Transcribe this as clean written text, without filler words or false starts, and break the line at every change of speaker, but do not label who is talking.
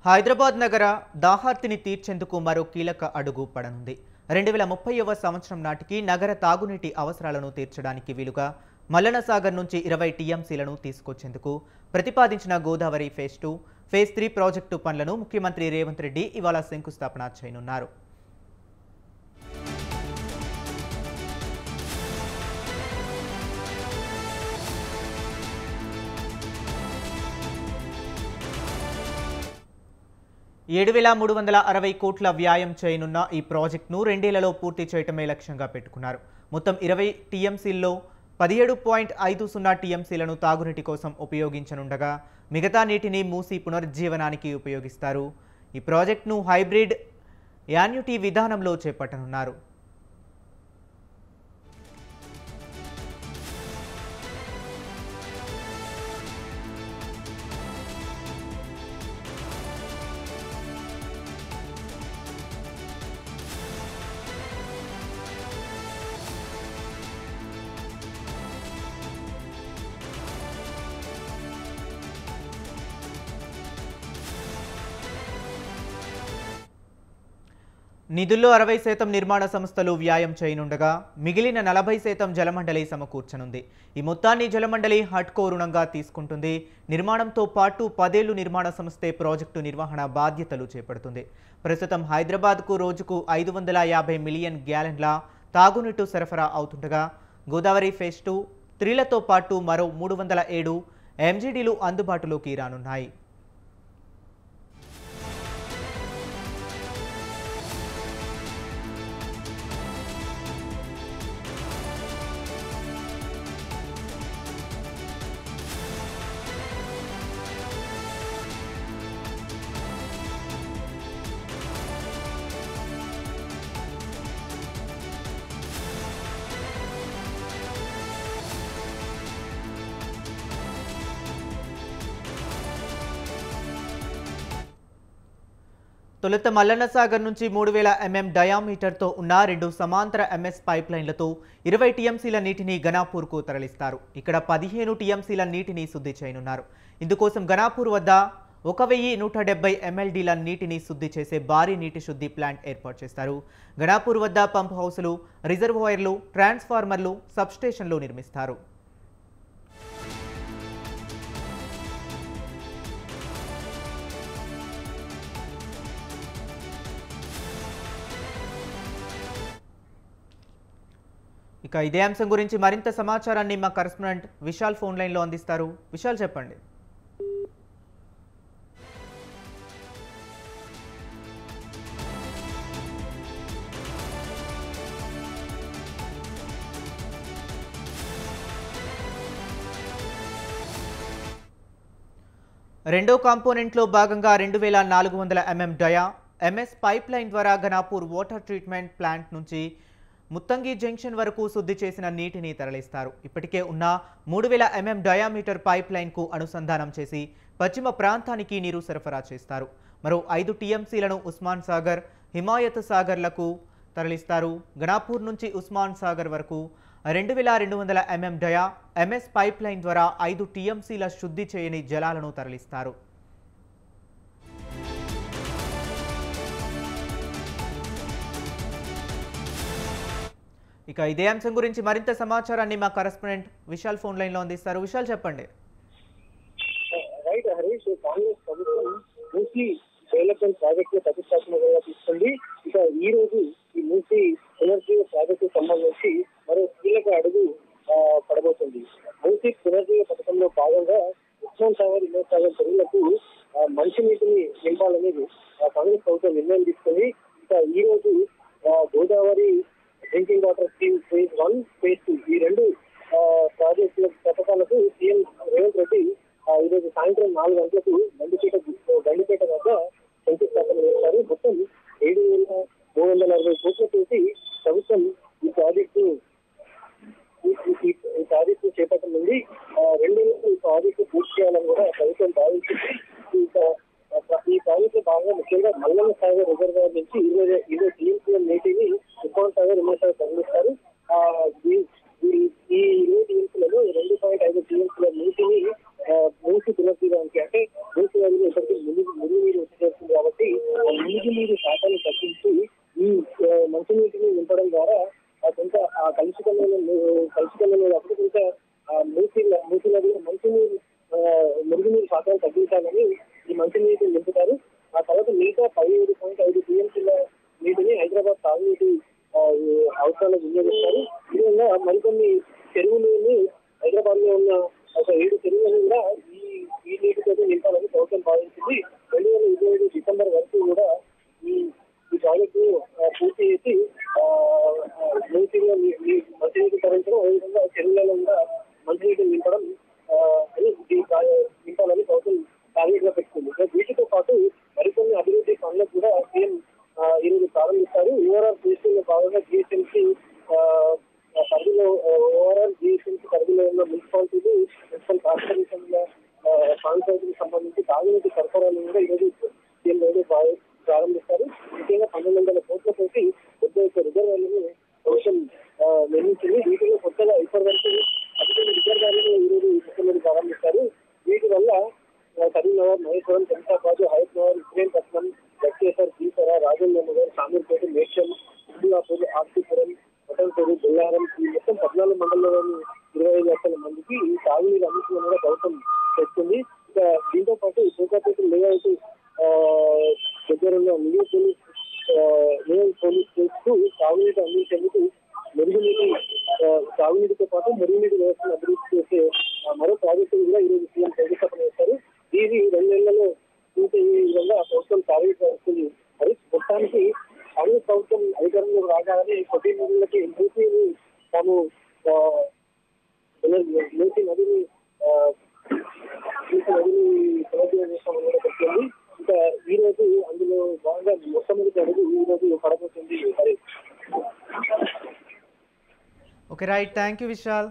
హైదరాబాద్ నగర దాహార్తిని తీర్చేందుకు మరో కీలక అడుగు పడనుంది. 2030వ సంవత్సరం నాటికి నగర తాగునీటి అవసరాలను తీర్చడానికి వీలుగా మల్లన సాగర్ నుంచి 20 టీఎంసీలను తీసుకొచ్చేందుకు ప్రతిపాదించిన గోదావరి ఫేజ్ 2, ఫేజ్ 3 ప్రాజెక్టు పనులను ముఖ్యమంత్రి రేవంత్ రెడ్డి ఇవాళ శంకుస్థాపన చేయనున్నారు. $7,360 కోట్ల వ్యాయం చేయనున్న ఈ ప్రాజెక్టును 2 ఏళ్లలో పూర్తి చేయటమే లక్ష్యంగా పెట్టుకున్నారు. మొత్తం 20 టీఎంసీల్లో 17.50 టీఎంసీలను తాగునీటి కోసం ఉపయోగించనుండగా మిగతా నీటిని మూసి పునరుజ్జీవనానికి ఉపయోగిస్తారు. ఈ ప్రాజెక్టును హైబ్రిడ్ యాన్యుటీ విధానంలో చేపట్టనున్నారు. నిధుల్లో 60% నిర్మాణ సంస్థలు వ్యాయం చేయనుండగా మిగిలిన 40% జలమండలి సమకూర్చనుంది. ఈ మొత్తాన్ని జలమండలి హట్కో రుణంగా తీసుకుంటుంది. నిర్మాణంతో పాటు 10 ఏళ్లు నిర్మాణ సంస్థే ప్రాజెక్టు నిర్వహణ బాధ్యతలు చేపడుతుంది. ప్రస్తుతం హైదరాబాద్కు రోజుకు 550 మిలియన్ గ్యాలన్ల తాగునీటి సరఫరా అవుతుండగా గోదావరి ఫేజ్ 2, 3లతో పాటు మరో 307 ఎంజీడీలు అందుబాటులోకి రానున్నాయి. తొలుత మల్లన సాగర్ నుంచి 3000 mm డయామీటర్తో ఉన్న 2 సమాంతర MS పైప్ లైన్లతో 20 టీఎంసీల నీటిని గణాపూర్కు తరలిస్తారు. ఇక్కడ 15 టీఎంసీల నీటిని శుద్ధి చేయనున్నారు. ఇందుకోసం గణాపూర్ వద్ద 1170 MLDల నీటిని శుద్ధి చేసే భారీ నీటి శుద్ధి ప్లాంట్ ఏర్పాటు చేస్తారు. గణాపూర్ వద్ద పంప్ హౌసులు, రిజర్వాయర్లు, ట్రాన్స్ఫార్మర్లు, సబ్స్టేషన్లు నిర్మిస్తారు. ఇక ఇదే అంశం గురించి మరింత సమాచారాన్ని మా కరెస్పాండెంట్ విశాల్ ఫోన్ లైన్లో అందిస్తారు. విశాల్, చెప్పండి. రెండో కాంపోనెంట్లో భాగంగా 2400 mm డయా MS పైప్ లైన్ ద్వారా ఘనాపూర్ వాటర్ ట్రీట్మెంట్ ప్లాంట్ నుంచి ముత్తంగి జంక్షన్ వరకు శుద్ధి చేసిన నీటిని తరలిస్తారు. ఇప్పటికే ఉన్న 3000 mm డయామీటర్ పైప్ లైన్కు అనుసంధానం చేసి పశ్చిమ ప్రాంతానికి నీరు సరఫరా చేస్తారు. మరో 5 టీఎంసీలను ఉస్మాన్ సాగర్, హిమాయత్ సాగర్లకు తరలిస్తారు. గణాపూర్ నుంచి ఉస్మాన్ సాగర్ వరకు 2200 mm డయా MS పైప్ లైన్ ద్వారా 5 టీఎంసీల శుద్ధి చేయని జలాలను తరలిస్తారు. ఇక ఇదే అంశం గురించి మరింత సమాచారాన్ని మా కరెస్పాండెంట్ విశాల్ ఫోన్ లైన్లో అందిస్తారు. విశాల్, చెప్పండి.
రైట్ హరీష్, కాంగ్రెస్ ప్రభుత్వం మూసీ డెవలప్మెంట్ ప్రాజెక్టు ప్రతిష్టాత్మకంగా తీసుకుంది. ఇక ఈ రోజు ఈ మూసీ పునర్జీవ ప్రాజెక్టు సంబంధించి మరో కీలక అడుగు పడబోతుంది. మూసీ పునర్జీవ పథకంలో భాగంగా ఉస్మాన్ సాగర్, హిమాయత్ సాగర్ చెరువులకు మంచినీటిని నింపాలనేది కాంగ్రెస్ ప్రభుత్వం నిర్ణయం తీసుకుంది. ఇక ఈ రోజు Godavari drinking water scheme phase 1, phase 2 ఈ 2 ప్రాజెక్టుల పథకాలకు సీఎం రేవంత్ రెడ్డి ఈరోజు సాయంత్రం 4 గంటలకు గండిపేట వద్ద శంకుస్థాపన చేశారు. మొత్తం 7,360 కోట్లతోటి ప్రభుత్వం ఈ ప్రాజెక్టు చేపట్టనుంది. 2 ఏళ్లలో ఈ ప్రాజెక్టు పూర్తి చేయాలని కూడా ప్రభుత్వం భావించింది. ఈ ప్రాజెక్టు భాగంగా ముఖ్యంగా మల్లన సాగర్ రిజర్వాయర్ నుంచి 20 టీఎంసీల నీటిని ఉస్మాన్ సాగర్, హిమాయత్ సాగర్ తరలిస్తారు. ఈ ఈ 20 టీఎంసీలలో 2.5 టీఎంసీల నీటిని మూసి పునరుద్ధరించడానికి అంటే మూసి నదిలో ఇప్పటికీ మురుగునీరు వచ్చేస్తుంది కాబట్టి ఆ మురుగునీరు శాతాన్ని తగ్గించి ఈ మంచినీటిని నింపడం ద్వారా కొంత ఆ కలుషితమైన అప్పుడు కొంత మూసి నదిలో మంచినీరు మురుగునీరు శాతాన్ని తగ్గించాలని ఈ మంచినీటిని నింపుతారు. ఆ తర్వాత మిగతా 17.5 టీఎంసీల నీటిని హైదరాబాద్ తాగునీటి అవసరాలకు వినియోగిస్తారు. ఈ విధంగా మరికొన్ని చెరువులని హైదరాబాద్ లో ఉన్న ఒక 7 చెరువులను కూడా ఈ నీటితో నింపాలని ప్రభుత్వం భావించింది. 2025 డిసెంబర్ వరకు కూడా ఈ ప్రాజెక్టు పూర్తి చేసి మంచినీటి తరలించడం, అదేవిధంగా చెరువులలో కూడా మంచినీటిని నింపడం నింపాలని ప్రభుత్వం టార్గెట్ గా పెట్టుకుంది. వీటితో పాటు మరికొన్ని అభివృద్ధి పనులకు కూడా సీఎం ఈరోజు ప్రారంభిస్తారు. జిఎస్టీలో భాగంగా జిహెచ్ఎంసీ పరిధిలో ఉన్న మున్సిపాలిటీలు, మున్సిపల్ కార్పొరేషన్ల పంచాయతీలకు సంబంధించి తాగునీటి సరఫరాలను కూడా ఈరోజు సీఎం ప్రారంభిస్తారు. ముఖ్యంగా 1,200 కోట్లతోటి పెద్ద రిజర్వాయర్లను ప్రభుత్వం నిర్మించింది. వీటిలో కొత్తగా ఇప్పటివరకు 15 రిజర్వాయర్లను ఈరోజు ముఖ్యమంత్రి ప్రారంభిస్తారు. వీటి వల్ల కరీంనగర్, మహేశ్వరం, శంషాబాద్, హైదరాబాద్, ఇబ్రహీంపట్నం, గట్కేసర్, బీసర, రాజేంద్ర నగర్, శామీర్పేట, మేడ్చల్, సింగాపూర్, ఆర్టీపురం, పటంపూరు, బొల్లారం ఈ మొత్తం 14 మండలంలోని 25 లక్షల మందికి ఈ తాగునీరు అందించడం కూడా ప్రభుత్వం చేస్తుంది. ఇక దీంతో పాటు సూకాపేట లేఅవుట్ దగ్గరున్న నియో పోలీస్ స్టేట్ కు తాగునీటి అందించేందుకు తాగునీటితో పాటు మురుగునీటి వ్యవస్థను అభివృద్ధి చేసే మరో ప్రాజెక్టులు కూడా ఈరోజు సీఎం శంకుస్థాపన చేస్తారు. ఇది 2 నెలలలో పూర్తి విధంగా ప్రభుత్వం టార్గెట్ వస్తుంది. మరి మొత్తానికి కాంగ్రెస్ ప్రభుత్వం అధికారంలో రాగానే కొద్ది నదులకి మూసీని తాము మూసీ నదిని పునరుద్ధరణ చేస్తామని కూడా చెప్తుంది. ఇంకా ఈ రోజు అందులో భాగంగా మొట్టమొదటి అడుగు ఈ రోజు పడబోతుంది.
Okay right, thank you Vishal.